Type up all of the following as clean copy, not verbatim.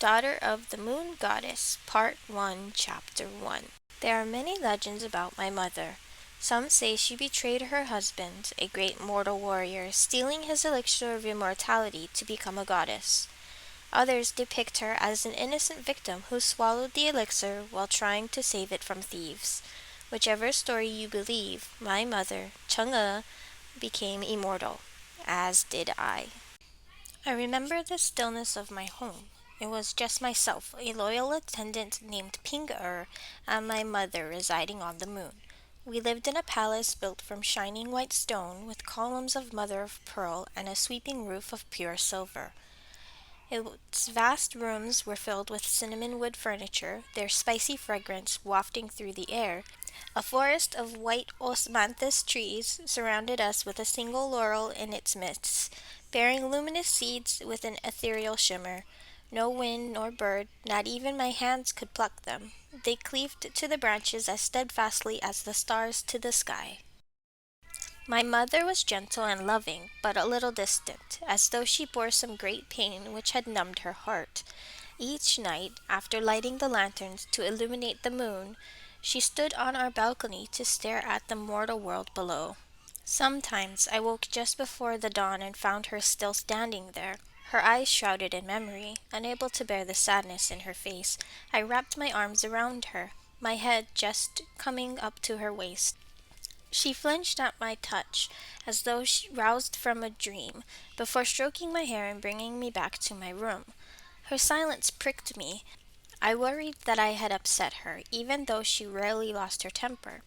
daughter of the Moon Goddess, Part 1, Chapter 1. There are many legends about my mother. Some say she betrayed her husband, a great mortal warrior, stealing his elixir of immortality to become a goddess. Others depict her as an innocent victim who swallowed the elixir while trying to save it from thieves. Whichever story you believe, my mother, Chang'e, became immortal, as did I. I remember the stillness of my home. It was just myself, a loyal attendant named Ping-er, and my mother residing on the moon. We lived in a palace built from shining white stone with columns of mother of pearl and a sweeping roof of pure silver. Its vast rooms were filled with cinnamon wood furniture, their spicy fragrance wafting through the air. A forest of white osmanthus trees surrounded us with a single laurel in its midst, bearing luminous seeds with an ethereal shimmer. No wind nor bird, not even my hands could pluck them. They cleaved to the branches as steadfastly as the stars to the sky. My mother was gentle and loving, but a little distant, as though she bore some great pain which had numbed her heart. Each night, after lighting the lanterns to illuminate the moon, she stood on our balcony to stare at the mortal world below. Sometimes I woke just before the dawn and found her still standing there, her eyes shrouded in memory. Unable to bear the sadness in her face, I wrapped my arms around her, my head just coming up to her waist. She flinched at my touch, as though roused from a dream, before stroking my hair and bringing me back to my room. Her silence pricked me. I worried that I had upset her, even though she rarely lost her temper.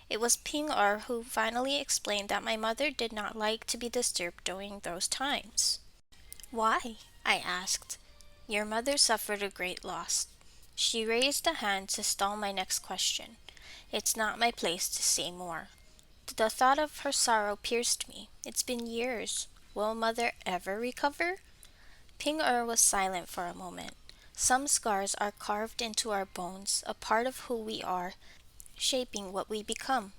It was Ping-er who finally explained that my mother did not like to be disturbed during those times. "Why?" I asked. "Your mother suffered a great loss." She raised a hand to stall my next question. It's not my place to say more. The thought of her sorrow pierced me. It's been years. Will mother ever recover? Ping-er was silent for a moment. Some scars are carved into our bones, a part of who we are, shaping what we become.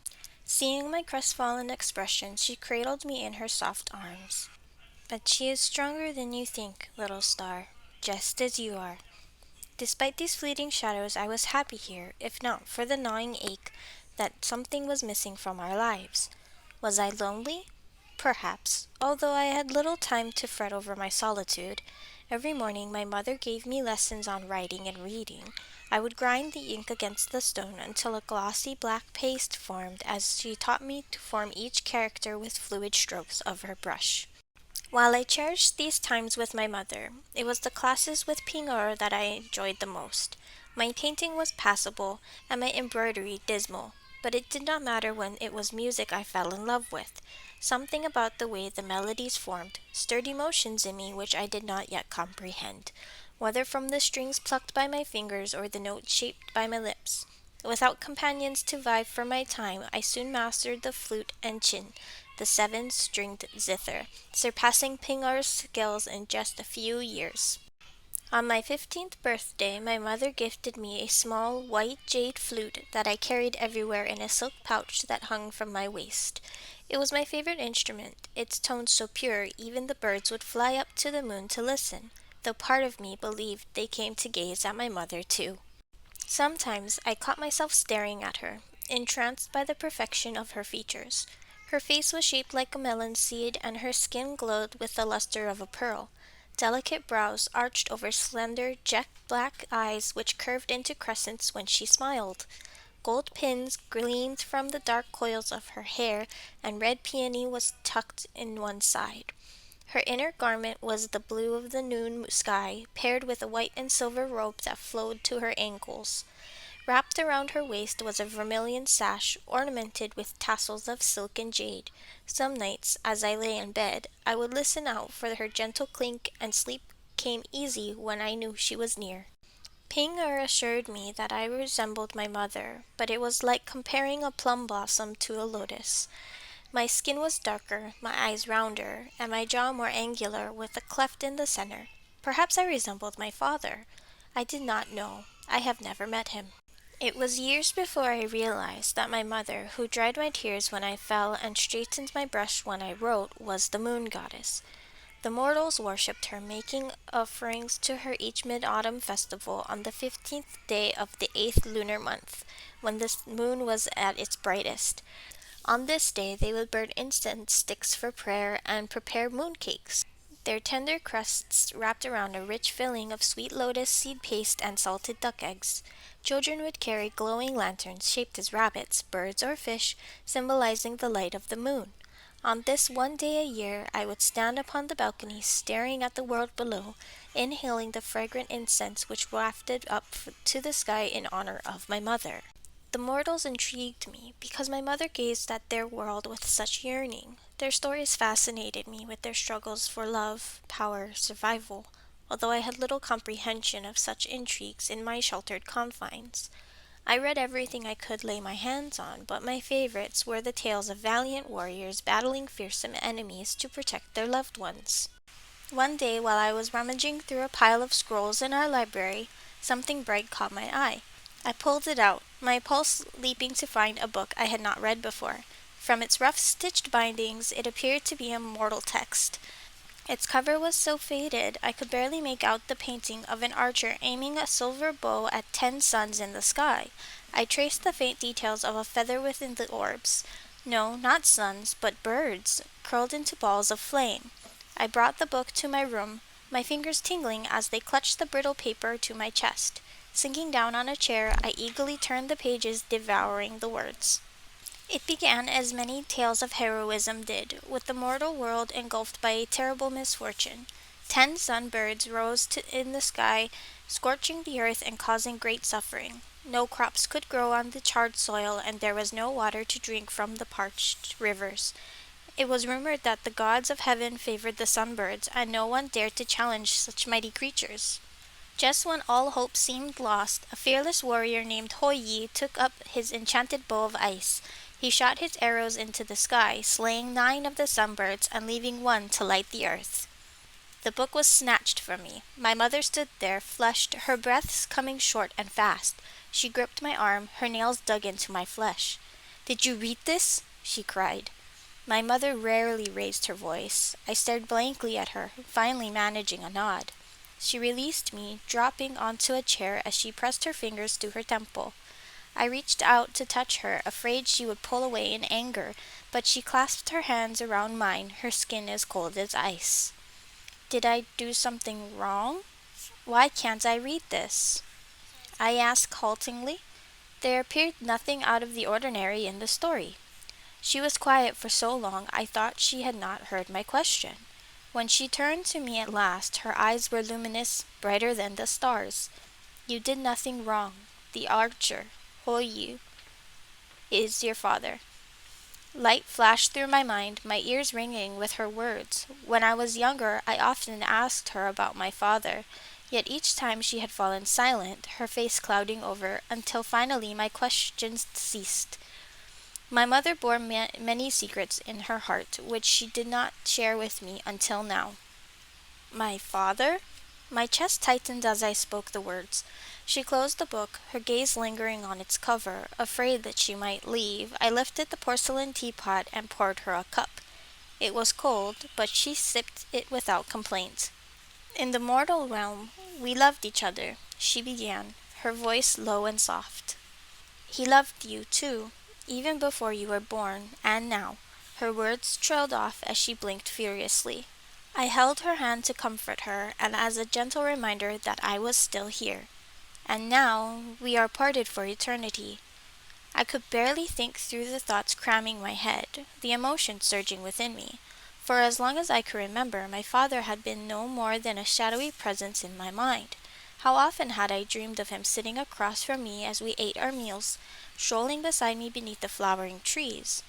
Seeing my crestfallen expression, she cradled me in her soft arms. "But she is stronger than you think, little star, just as you are." Despite these fleeting shadows, I was happy here, if not for the gnawing ache that something was missing from our lives. Was I lonely? Perhaps, although I had little time to fret over my solitude. Every morning my mother gave me lessons on writing and reading. I would grind the ink against the stone until a glossy black paste formed as she taught me to form each character with fluid strokes of her brush. While I cherished these times with my mother, it was the classes with Ping-er that I enjoyed the most. My painting was passable, and my embroidery dismal, but it did not matter when it was music I fell in love with. Something about the way the melodies formed stirred emotions in me which I did not yet comprehend, whether from the strings plucked by my fingers or the notes shaped by my lips. Without companions to vie for my time, I soon mastered the flute and chin, the seven-stringed zither, surpassing Ping-er's skills in just a few years. On my 15th birthday, my mother gifted me a small white jade flute that I carried everywhere in a silk pouch that hung from my waist. It was my favorite instrument, its tones so pure even the birds would fly up to the moon to listen, though part of me believed they came to gaze at my mother too. Sometimes I caught myself staring at her, entranced by the perfection of her features. Her face was shaped like a melon seed, and her skin glowed with the luster of a pearl. Delicate brows arched over slender, jet-black eyes which curved into crescents when she smiled. Gold pins gleamed from the dark coils of her hair, and red peony was tucked in one side. Her inner garment was the blue of the noon sky, paired with a white and silver robe that flowed to her ankles. Wrapped around her waist was a vermilion sash, ornamented with tassels of silk and jade. Some nights, as I lay in bed, I would listen out for her gentle clink, and sleep came easy when I knew she was near. Ping-er assured me that I resembled my mother, but it was like comparing a plum blossom to a lotus. My skin was darker, my eyes rounder, and my jaw more angular with a cleft in the center. Perhaps I resembled my father. I did not know. I have never met him. It was years before I realized that my mother, who dried my tears when I fell and straightened my brush when I wrote, was the moon goddess. The mortals worshipped her, making offerings to her each mid-autumn festival on the 15th day of the 8th lunar month, when the moon was at its brightest. On this day they would burn incense sticks for prayer and prepare mooncakes, their tender crusts wrapped around a rich filling of sweet lotus seed paste and salted duck eggs. Children would carry glowing lanterns shaped as rabbits, birds, or fish, symbolizing the light of the moon. On this one day a year, I would stand upon the balcony, staring at the world below, inhaling the fragrant incense which wafted up to the sky in honor of my mother. The mortals intrigued me because my mother gazed at their world with such yearning. Their stories fascinated me with their struggles for love, power, survival, although I had little comprehension of such intrigues in my sheltered confines. I read everything I could lay my hands on, but my favorites were the tales of valiant warriors battling fearsome enemies to protect their loved ones. One day, while I was rummaging through a pile of scrolls in our library, something bright caught my eye. I pulled it out, my pulse leaping to find a book I had not read before. From its rough stitched bindings, it appeared to be a mortal text. Its cover was so faded I could barely make out the painting of an archer aiming a silver bow at 10 suns in the sky. I traced the faint details of a feather within the orbs. No, not suns, but birds, curled into balls of flame. I brought the book to my room, my fingers tingling as they clutched the brittle paper to my chest. Sinking down on a chair, I eagerly turned the pages, devouring the words. It began as many tales of heroism did, with the mortal world engulfed by a terrible misfortune. 10 sunbirds rose in the sky, scorching the earth and causing great suffering. No crops could grow on the charred soil, and there was no water to drink from the parched rivers. It was rumored that the gods of heaven favored the sunbirds, and no one dared to challenge such mighty creatures. Just when all hope seemed lost, a fearless warrior named Hou-Yi took up his enchanted bow of ice. He shot his arrows into the sky, slaying 9 of the sunbirds and leaving 1 to light the earth. The book was snatched from me. My mother stood there, flushed, her breaths coming short and fast. She gripped my arm, her nails dug into my flesh. "Did you read this?" she cried. My mother rarely raised her voice. I stared blankly at her, finally managing a nod. She released me, dropping onto a chair as she pressed her fingers to her temple. I reached out to touch her, afraid she would pull away in anger, but she clasped her hands around mine, her skin as cold as ice. "Did I do something wrong? Why can't I read this?" I asked haltingly. There appeared nothing out of the ordinary in the story. She was quiet for so long I thought she had not heard my question. When she turned to me at last, her eyes were luminous, brighter than the stars. "You did nothing wrong. The archer, Hou-Yi, is your father." Light flashed through my mind, my ears ringing with her words. When I was younger, I often asked her about my father, yet each time she had fallen silent, her face clouding over, until finally my questions ceased. My mother bore many secrets in her heart, which she did not share with me until now. "My father?" My chest tightened as I spoke the words. She closed the book, her gaze lingering on its cover. Afraid that she might leave, I lifted the porcelain teapot and poured her a cup. It was cold, but she sipped it without complaint. "In the mortal realm, we loved each other," she began, her voice low and soft. "He loved you, too, even before you were born, and now." Her words trailed off as she blinked furiously. I held her hand to comfort her, and as a gentle reminder that I was still here. "And now we are parted for eternity." I could barely think through the thoughts cramming my head, the emotions surging within me. For as long as I could remember, my father had been no more than a shadowy presence in my mind. How often had I dreamed of him sitting across from me as we ate our meals, strolling beside me beneath the flowering trees.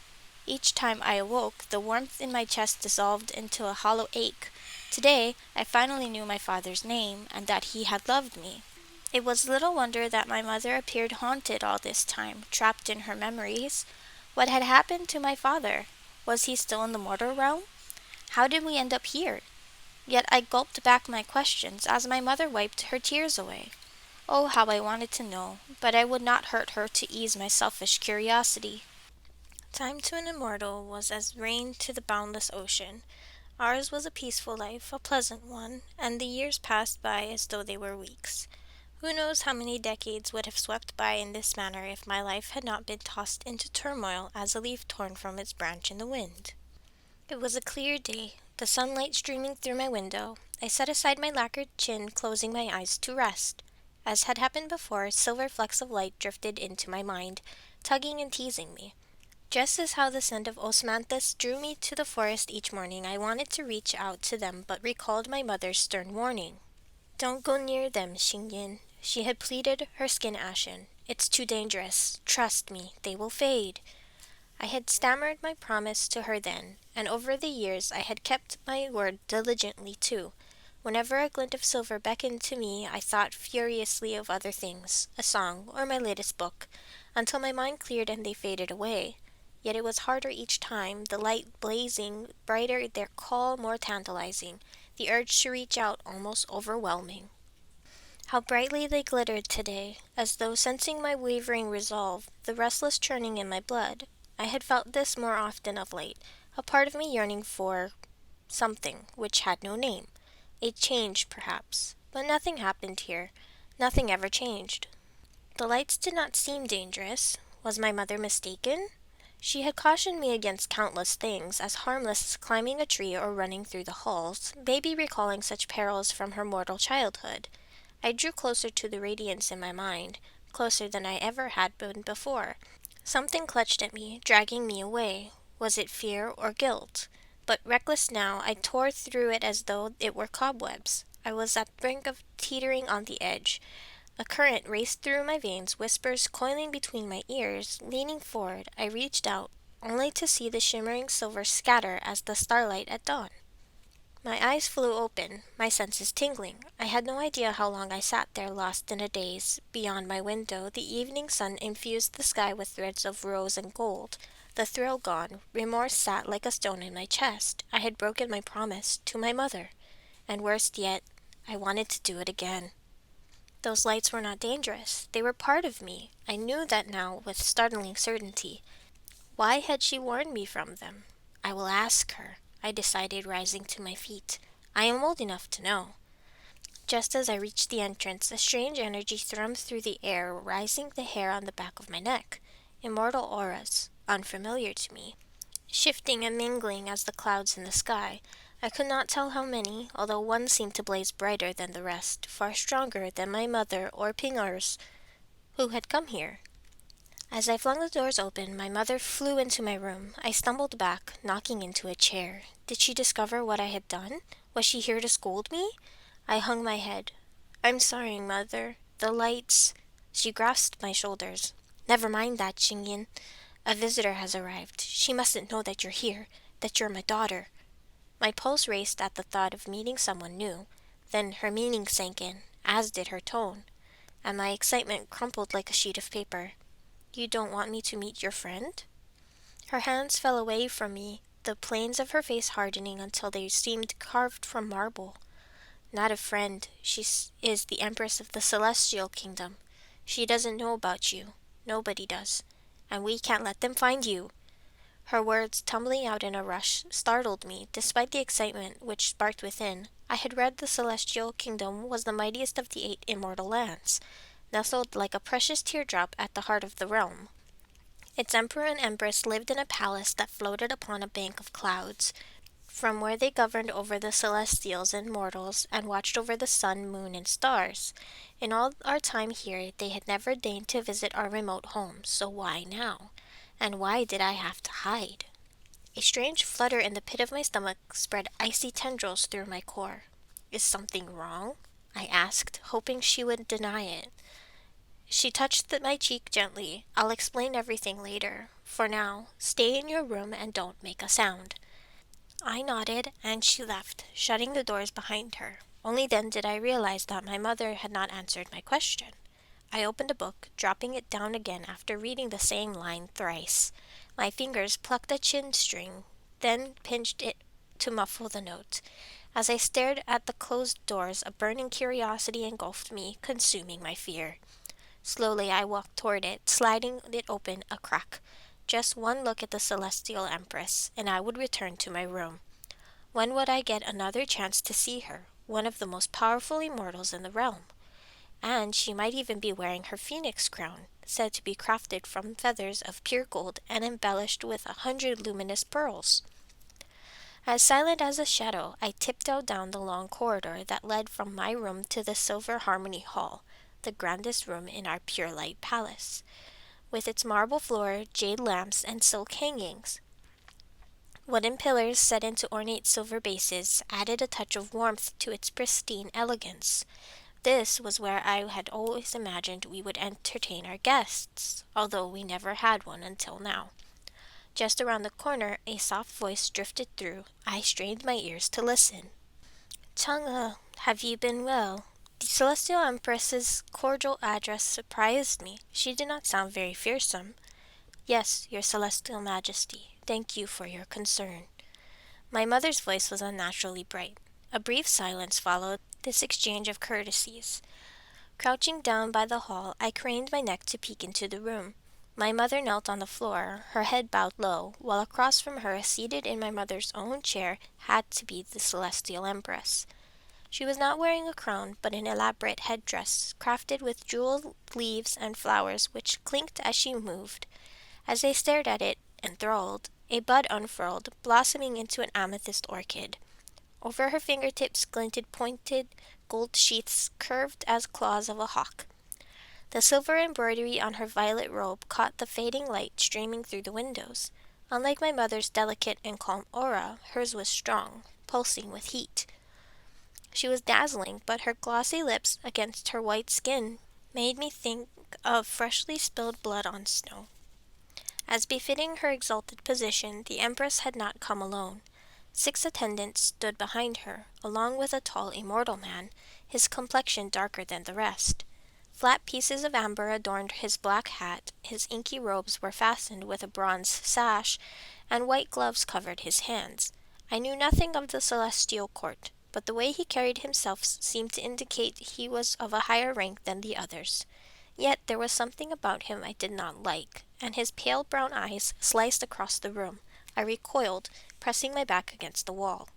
Each time I awoke, the warmth in my chest dissolved into a hollow ache. Today, I finally knew my father's name, and that he had loved me. It was little wonder that my mother appeared haunted all this time, trapped in her memories. What had happened to my father? Was he still in the mortal realm? How did we end up here? Yet I gulped back my questions as my mother wiped her tears away. Oh, how I wanted to know, but I would not hurt her to ease my selfish curiosity. Time to an immortal was as rain to the boundless ocean. Ours was a peaceful life, a pleasant one, and the years passed by as though they were weeks. Who knows how many decades would have swept by in this manner if my life had not been tossed into turmoil as a leaf torn from its branch in the wind. It was a clear day, the sunlight streaming through my window. I set aside my lacquered chin, closing my eyes to rest. As had happened before, silver flecks of light drifted into my mind, tugging and teasing me. Just as how the scent of osmanthus drew me to the forest each morning, I wanted to reach out to them but recalled my mother's stern warning. "Don't go near them, Xingyin," she had pleaded, her skin ashen. "It's too dangerous. Trust me, they will fade." I had stammered my promise to her then, and over the years I had kept my word diligently too. Whenever a glint of silver beckoned to me, I thought furiously of other things, a song, or my latest book, until my mind cleared and they faded away. Yet it was harder each time, the light blazing brighter, their call more tantalizing, the urge to reach out almost overwhelming. How brightly they glittered today, as though sensing my wavering resolve, the restless churning in my blood. I had felt this more often of late, a part of me yearning for something which had no name. A change, perhaps. But nothing happened here. Nothing ever changed. The lights did not seem dangerous. Was my mother mistaken? She had cautioned me against countless things, as harmless as climbing a tree or running through the halls, maybe recalling such perils from her mortal childhood. I drew closer to the radiance in my mind, closer than I ever had been before. Something clutched at me, dragging me away. Was it fear or guilt? But reckless now, I tore through it as though it were cobwebs. I was at the brink of teetering on the edge. A current raced through my veins, whispers coiling between my ears. Leaning forward, I reached out, only to see the shimmering silver scatter as the starlight at dawn. My eyes flew open, my senses tingling. I had no idea how long I sat there lost in a daze. Beyond my window, the evening sun infused the sky with threads of rose and gold. The thrill gone, remorse sat like a stone in my chest. I had broken my promise to my mother. And worst yet, I wanted to do it again. Those lights were not dangerous. They were part of me. I knew that now with startling certainty. Why had she warned me from them? I will ask her, I decided, rising to my feet. I am old enough to know. Just as I reached the entrance, a strange energy thrummed through the air, rising the hair on the back of my neck. Immortal auras, unfamiliar to me, shifting and mingling as the clouds in the sky. I could not tell how many, although one seemed to blaze brighter than the rest, far stronger than my mother or Pingers, who had come here. As I flung the doors open, my mother flew into my room. I stumbled back, knocking into a chair. Did she discover what I had done? Was she here to scold me? I hung my head. "I'm sorry, mother. The lights—" She grasped my shoulders. "Never mind that, Xingyin. A visitor has arrived. She mustn't know that you're here, that you're my daughter." My pulse raced at the thought of meeting someone new. Then her meaning sank in, as did her tone, and my excitement crumpled like a sheet of paper. "You don't want me to meet your friend?" Her hands fell away from me, the planes of her face hardening until they seemed carved from marble. "Not a friend. She is the Empress of the Celestial Kingdom. She doesn't know about you. Nobody does. And we can't let them find you." Her words, tumbling out in a rush, startled me, despite the excitement which sparked within. I had read the Celestial Kingdom was the mightiest of the 8 immortal lands, nestled like a precious teardrop at the heart of the realm. Its emperor and empress lived in a palace that floated upon a bank of clouds, from where they governed over the celestials and mortals and watched over the sun, moon, and stars. In all our time here, they had never deigned to visit our remote homes, so why now? And why did I have to hide? A strange flutter in the pit of my stomach spread icy tendrils through my core. "Is something wrong?" I asked, hoping she would deny it. She touched my cheek gently. "I'll explain everything later. For now, stay in your room and don't make a sound." I nodded, and she left, shutting the doors behind her. Only then did I realize that my mother had not answered my question. I opened a book, dropping it down again after reading the same line thrice. My fingers plucked a chin string, then pinched it to muffle the note. As I stared at the closed doors, a burning curiosity engulfed me, consuming my fear. Slowly I walked toward it, sliding it open a crack. Just one look at the Celestial Empress, and I would return to my room. When would I get another chance to see her, one of the most powerful immortals in the realm? And she might even be wearing her phoenix crown, said to be crafted from feathers of pure gold and embellished with 100 luminous pearls. As silent as a shadow, I tiptoed down the long corridor that led from my room to the Silver Harmony Hall, the grandest room in our Pure Light Palace, with its marble floor, jade lamps, and silk hangings. Wooden pillars set into ornate silver bases added a touch of warmth to its pristine elegance. This was where I had always imagined we would entertain our guests, although we never had one until now. Just around the corner, a soft voice drifted through. I strained my ears to listen. Chang'e, have you been well? The Celestial Empress's cordial address surprised me. She did not sound very fearsome. Yes, Your Celestial Majesty. Thank you for your concern. My mother's voice was unnaturally bright. A brief silence followed this exchange of courtesies. Crouching down by the hall, I craned my neck to peek into the room. My mother knelt on the floor, her head bowed low, while across from her, seated in my mother's own chair, had to be the Celestial Empress. She was not wearing a crown, but an elaborate headdress, crafted with jeweled leaves and flowers, which clinked as she moved. As I stared at it, enthralled, a bud unfurled, blossoming into an amethyst orchid. Over her fingertips glinted pointed gold sheaths curved as claws of a hawk. The silver embroidery on her violet robe caught the fading light streaming through the windows. Unlike my mother's delicate and calm aura, hers was strong, pulsing with heat. She was dazzling, but her glossy lips against her white skin made me think of freshly spilled blood on snow. As befitting her exalted position, the Empress had not come alone. 6 attendants stood behind her, along with a tall immortal man, his complexion darker than the rest. Flat pieces of amber adorned his black hat, his inky robes were fastened with a bronze sash, and white gloves covered his hands. I knew nothing of the celestial court, but the way he carried himself seemed to indicate he was of a higher rank than the others. Yet there was something about him I did not like, and his pale brown eyes sliced across the room. I recoiled, pressing my back against the wall.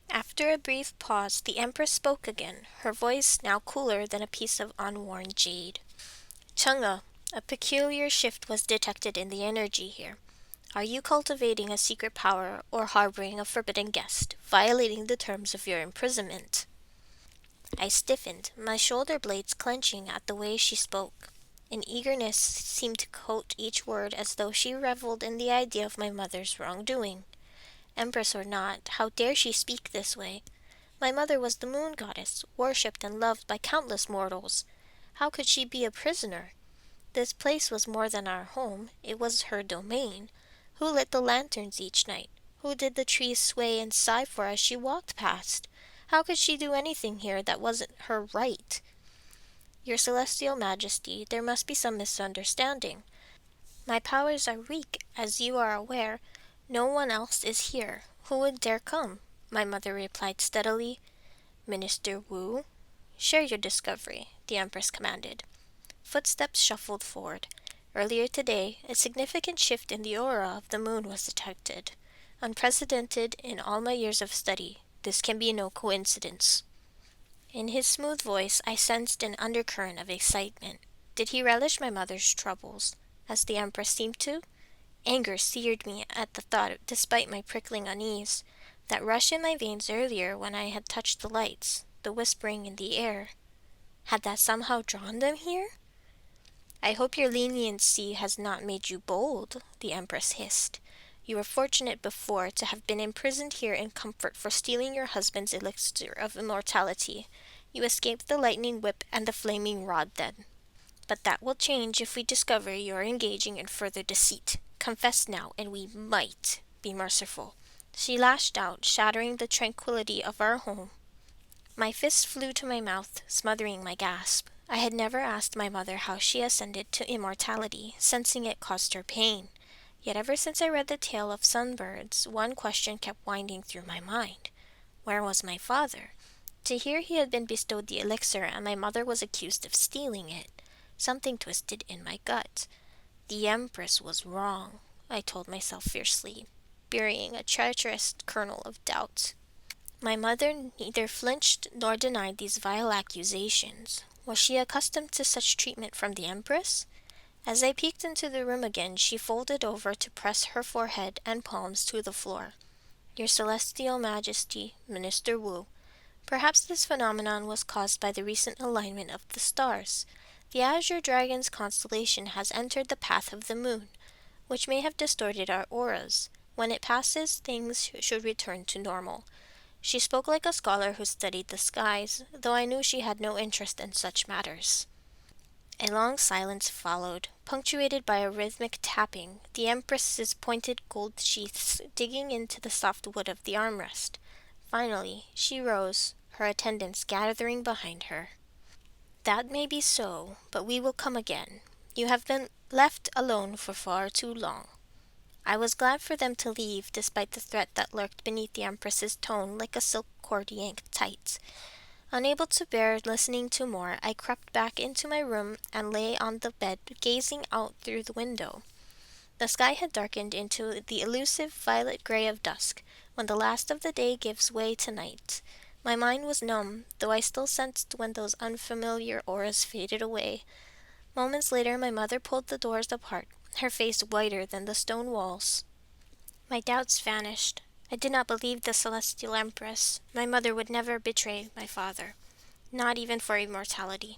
After a brief pause, the Empress spoke again, her voice now cooler than a piece of unworn jade. Chang'e, a peculiar shift was detected in the energy here. Are you cultivating a secret power or harboring a forbidden guest, violating the terms of your imprisonment? I stiffened, my shoulder blades clenching at the way she spoke. An eagerness seemed to coat each word as though she reveled in the idea of my mother's wrongdoing. Empress or not, how dare she speak this way? My mother was the moon goddess, worshipped and loved by countless mortals. How could she be a prisoner? This place was more than our home, it was her domain. Who lit the lanterns each night? Who did the trees sway and sigh for as she walked past? How could she do anything here that wasn't her right? Your Celestial Majesty, there must be some misunderstanding. My powers are weak, as you are aware. No one else is here. Who would dare come? My mother replied steadily. Minister Wu? Share your discovery, the Empress commanded. Footsteps shuffled forward. Earlier today, a significant shift in the aura of the moon was detected. Unprecedented in all my years of study, this can be no coincidence. In his smooth voice, I sensed an undercurrent of excitement. Did he relish my mother's troubles, as the Empress seemed to? Anger seared me at the thought, despite my prickling unease. That rush in my veins earlier when I had touched the lights, the whispering in the air. Had that somehow drawn them here? I hope your leniency has not made you bold, the Empress hissed. You were fortunate before to have been imprisoned here in comfort for stealing your husband's elixir of immortality. You escaped the lightning whip and the flaming rod then. But that will change if we discover you are engaging in further deceit. Confess now, and we might be merciful. She lashed out, shattering the tranquility of our home. My fist flew to my mouth, smothering my gasp. I had never asked my mother how she ascended to immortality, sensing it caused her pain. Yet ever since I read the tale of sunbirds, one question kept winding through my mind. Where was my father? To hear he had been bestowed the elixir and my mother was accused of stealing it. Something twisted in my gut. The Empress was wrong, I told myself fiercely, burying a treacherous kernel of doubt. My mother neither flinched nor denied these vile accusations. Was she accustomed to such treatment from the Empress? As I peeked into the room again, she folded over to press her forehead and palms to the floor. Your Celestial Majesty, Minister Wu. Perhaps this phenomenon was caused by the recent alignment of the stars. The Azure Dragon's constellation has entered the path of the moon, which may have distorted our auras. When it passes, things should return to normal. She spoke like a scholar who studied the skies, though I knew she had no interest in such matters. A long silence followed, punctuated by a rhythmic tapping, the Empress's pointed gold sheaths digging into the soft wood of the armrest. Finally, she rose, her attendants gathering behind her. That may be so, but we will come again. You have been left alone for far too long. I was glad for them to leave, despite the threat that lurked beneath the Empress's tone like a silk cord yanked tight. Unable to bear listening to more, I crept back into my room and lay on the bed, gazing out through the window. The sky had darkened into the elusive violet gray of dusk, when the last of the day gives way to night. My mind was numb, though I still sensed when those unfamiliar auras faded away. Moments later, my mother pulled the doors apart, her face whiter than the stone walls. My doubts vanished. I did not believe the Celestial Empress. My mother would never betray my father, not even for immortality.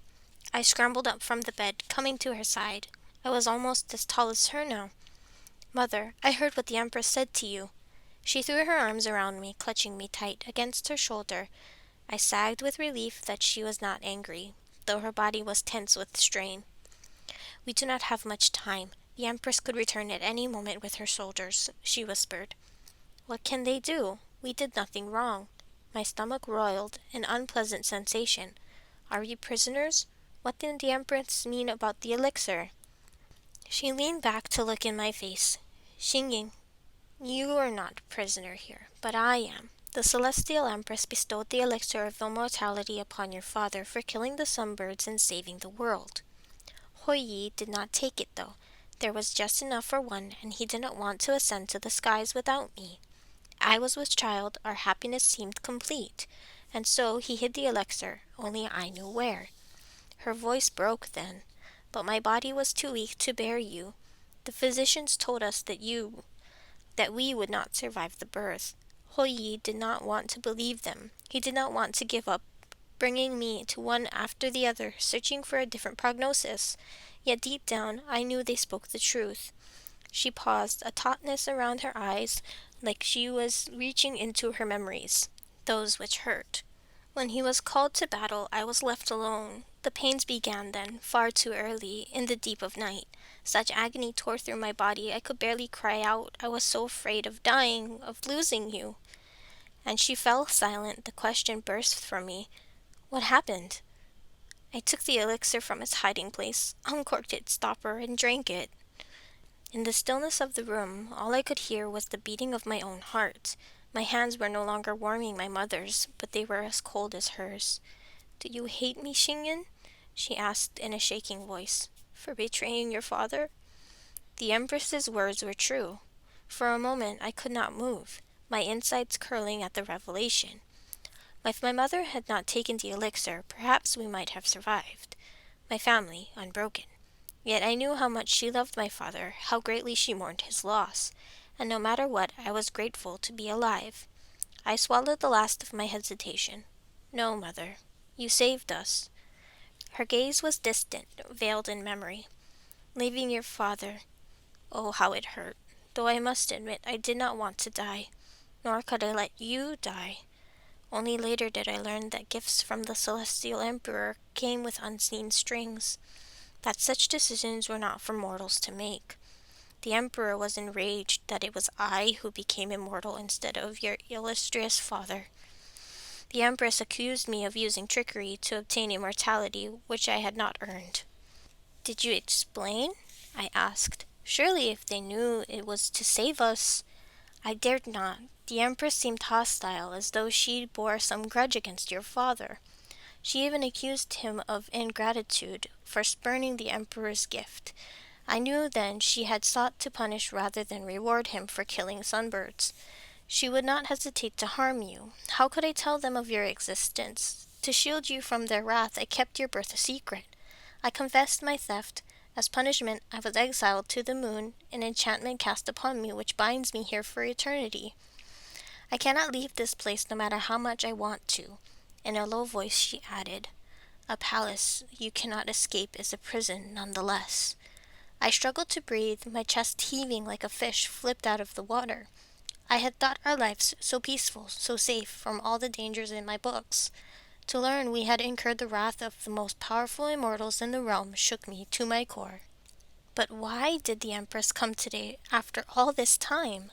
I scrambled up from the bed, coming to her side. I was almost as tall as her now. Mother, I heard what the Empress said to you. She threw her arms around me, clutching me tight against her shoulder. I sagged with relief that she was not angry, though her body was tense with strain. We do not have much time. The Empress could return at any moment with her soldiers, she whispered. What can they do? We did nothing wrong. My stomach roiled, an unpleasant sensation. Are we prisoners? What did the Empress mean about the elixir? She leaned back to look in my face. Xingying, you are not a prisoner here, but I am. The Celestial Empress bestowed the elixir of immortality upon your father for killing the sunbirds and saving the world. Hou Yi did not take it, though. There was just enough for one, and he did not want to ascend to the skies without me. I was with child, our happiness seemed complete, and so he hid the elixir, only I knew where. Her voice broke then, but my body was too weak to bear you. The physicians told us that we would not survive the birth. Hou Yi did not want to believe them. He did not want to give up, bringing me to one after the other, searching for a different prognosis. Yet deep down, I knew they spoke the truth. She paused, a tautness around her eyes, like she was reaching into her memories, those which hurt. When he was called to battle, I was left alone. The pains began then, far too early, in the deep of night. Such agony tore through my body, I could barely cry out. I was so afraid of dying, of losing you. And she fell silent. The question burst from me. What happened? I took the elixir from its hiding place, uncorked its stopper, and drank it. In the stillness of the room, all I could hear was the beating of my own heart. My hands were no longer warming my mother's, but they were as cold as hers. Do you hate me, Xingyan? She asked in a shaking voice. For betraying your father? The Empress's words were true. For a moment I could not move, my insides curling at the revelation. If my mother had not taken the elixir, perhaps we might have survived. My family unbroken. Yet I knew how much she loved my father, how greatly she mourned his loss, and no matter what, I was grateful to be alive. I swallowed the last of my hesitation. No, Mother, you saved us. Her gaze was distant, veiled in memory. Leaving your father, oh, how it hurt, though I must admit I did not want to die, nor could I let you die. Only later did I learn that gifts from the Celestial Emperor came with unseen strings, that such decisions were not for mortals to make. The Emperor was enraged that it was I who became immortal instead of your illustrious father. The Empress accused me of using trickery to obtain immortality, which I had not earned. Did you explain? I asked. Surely if they knew it was to save us. I dared not. The Empress seemed hostile, as though she bore some grudge against your father. She even accused him of ingratitude for spurning the Emperor's gift. I knew then she had sought to punish rather than reward him for killing sunbirds. She would not hesitate to harm you. How could I tell them of your existence? To shield you from their wrath, I kept your birth a secret. I confessed my theft. As punishment, I was exiled to the moon, an enchantment cast upon me which binds me here for eternity. I cannot leave this place no matter how much I want to. In a low voice she added, a palace you cannot escape is a prison nonetheless. I struggled to breathe, my chest heaving like a fish flipped out of the water. I had thought our lives so peaceful, so safe from all the dangers in my books. To learn we had incurred the wrath of the most powerful immortals in the realm shook me to my core. But why did the Empress come today after all this time?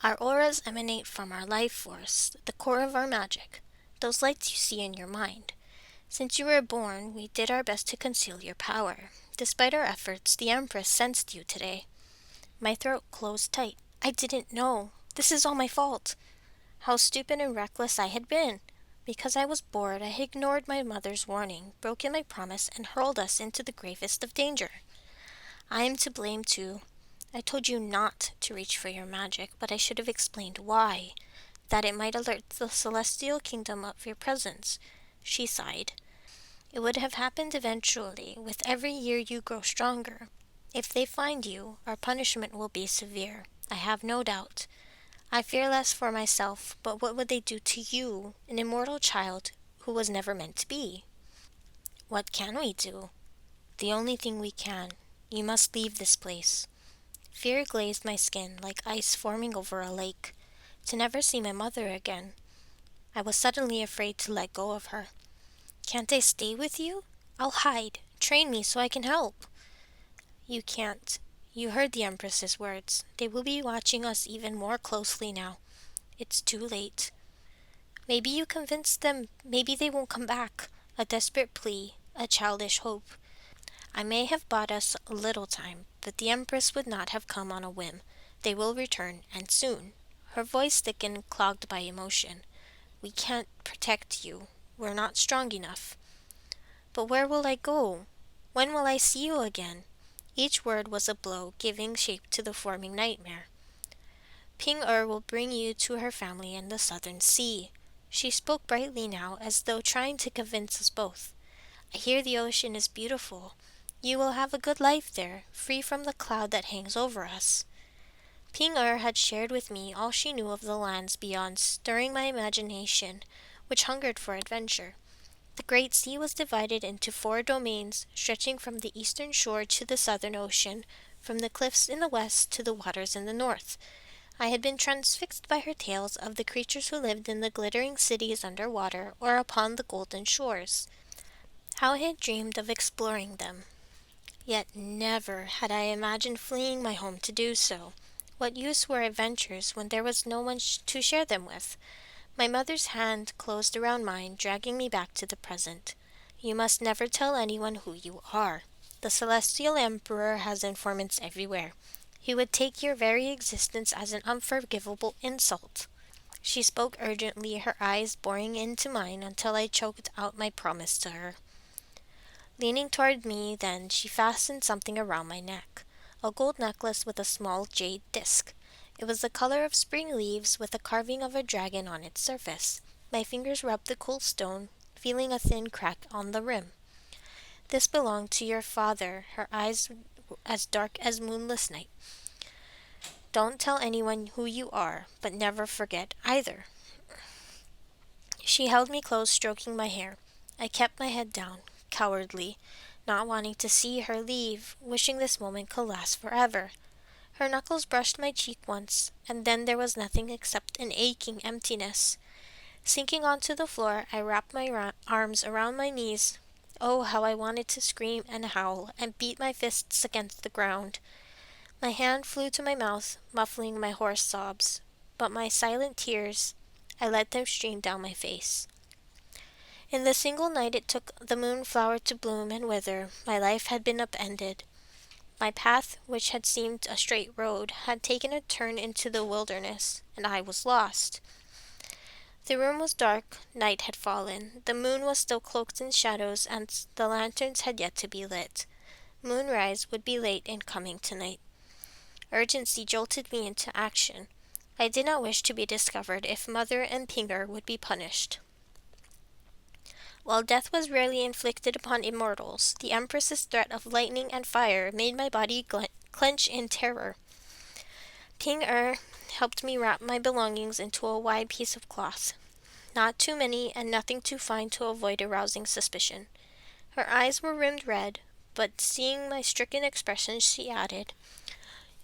Our auras emanate from our life force, the core of our magic, those lights you see in your mind. Since you were born, we did our best to conceal your power. Despite our efforts, the Empress sensed you today. My throat closed tight. I didn't know. This is all my fault. How stupid and reckless I had been. Because I was bored, I ignored my mother's warning, broken my promise, and hurled us into the gravest of danger. I am to blame too. I told you not to reach for your magic, but I should have explained why. That it might alert the celestial kingdom of your presence. She sighed. It would have happened eventually. With every year you grow stronger. If they find you, our punishment will be severe. I have no doubt. I fear less for myself, but what would they do to you, an immortal child who was never meant to be? What can we do? The only thing we can. You must leave this place. Fear glazed my skin like ice forming over a lake. To never see my mother again. I was suddenly afraid to let go of her. Can't I stay with you? I'll hide. Train me so I can help. You can't. You heard the Empress's words. They will be watching us even more closely now. It's too late. Maybe you convinced them. Maybe they won't come back. A desperate plea. A childish hope. I may have bought us a little time, but the Empress would not have come on a whim. They will return, and soon. Her voice thickened, clogged by emotion. We can't protect you. We're not strong enough. But where will I go? When will I see you again? Each word was a blow, giving shape to the forming nightmare. Ping-Er will bring you to her family in the southern sea. She spoke brightly now, as though trying to convince us both. I hear the ocean is beautiful. You will have a good life there, free from the cloud that hangs over us. Ping-Er had shared with me all she knew of the lands beyond, stirring my imagination, which hungered for adventure. The Great Sea was divided into 4 domains, stretching from the eastern shore to the southern ocean, from the cliffs in the west to the waters in the north. I had been transfixed by her tales of the creatures who lived in the glittering cities under water or upon the golden shores. How I had dreamed of exploring them. Yet never had I imagined fleeing my home to do so. What use were adventures when there was no one to share them with? My mother's hand closed around mine, dragging me back to the present. You must never tell anyone who you are. The Celestial Emperor has informants everywhere. He would take your very existence as an unforgivable insult. She spoke urgently, her eyes boring into mine until I choked out my promise to her. Leaning toward me, then, she fastened something around my neck. A gold necklace with a small jade disc. It was the color of spring leaves, with a carving of a dragon on its surface. My fingers rubbed the cool stone, feeling a thin crack on the rim. This belonged to your father, her eyes as dark as moonless night. Don't tell anyone who you are, but never forget either. She held me close, stroking my hair. I kept my head down, cowardly, not wanting to see her leave, wishing this moment could last forever. Her knuckles brushed my cheek once, and then there was nothing except an aching emptiness. Sinking onto the floor, I wrapped my arms around my knees. Oh, how I wanted to scream and howl and beat my fists against the ground. My hand flew to my mouth, muffling my hoarse sobs, but my silent tears, I let them stream down my face. In the single night it took the moonflower to bloom and wither, my life had been upended. My path, which had seemed a straight road, had taken a turn into the wilderness, and I was lost. The room was dark, night had fallen, the moon was still cloaked in shadows, and the lanterns had yet to be lit. Moonrise would be late in coming tonight. Urgency jolted me into action. I did not wish to be discovered if Mother and Ping would be punished. While death was rarely inflicted upon immortals, the Empress's threat of lightning and fire made my body clench in terror. Ping helped me wrap my belongings into a wide piece of cloth. Not too many and nothing too fine to avoid arousing suspicion. Her eyes were rimmed red, but seeing my stricken expression, she added,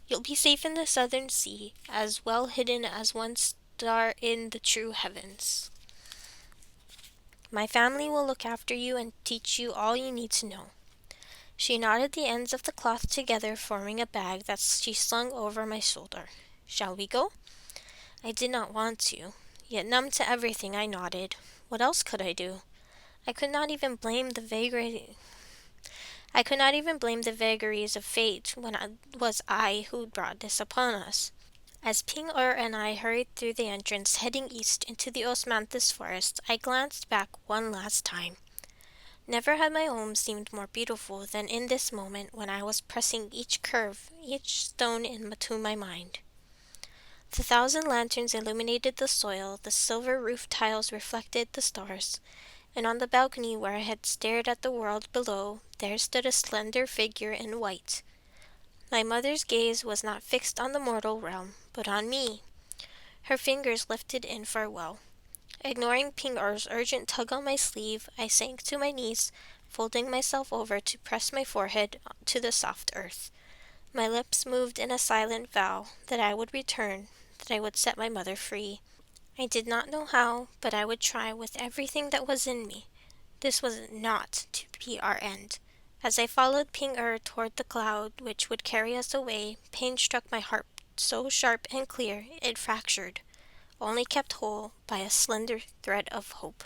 "You'll be safe in the southern sea, as well hidden as one star in the true heavens. My family will look after you and teach you all you need to know." She knotted the ends of the cloth together, forming a bag that she slung over my shoulder. "Shall we go?" I did not want to, yet numb to everything, I nodded. What else could I do? I could not even blame the vagaries of fate when it was I who brought this upon us. As Ping and I hurried through the entrance heading east into the osmanthus forest, I glanced back one last time. Never had my home seemed more beautiful than in this moment when I was pressing each curve, each stone into my mind. The 1,000 lanterns illuminated the soil, the silver roof tiles reflected the stars, and on the balcony where I had stared at the world below, there stood a slender figure in white. My mother's gaze was not fixed on the mortal realm, but on me. Her fingers lifted in farewell. Ignoring Ping urgent tug on my sleeve, I sank to my knees, folding myself over to press my forehead to the soft earth. My lips moved in a silent vow that I would return, that I would set my mother free. I did not know how, but I would try with everything that was in me. This was not to be our end. As I followed Ping toward the cloud which would carry us away, pain struck my heart so sharp and clear it fractured, only kept whole by a slender thread of hope.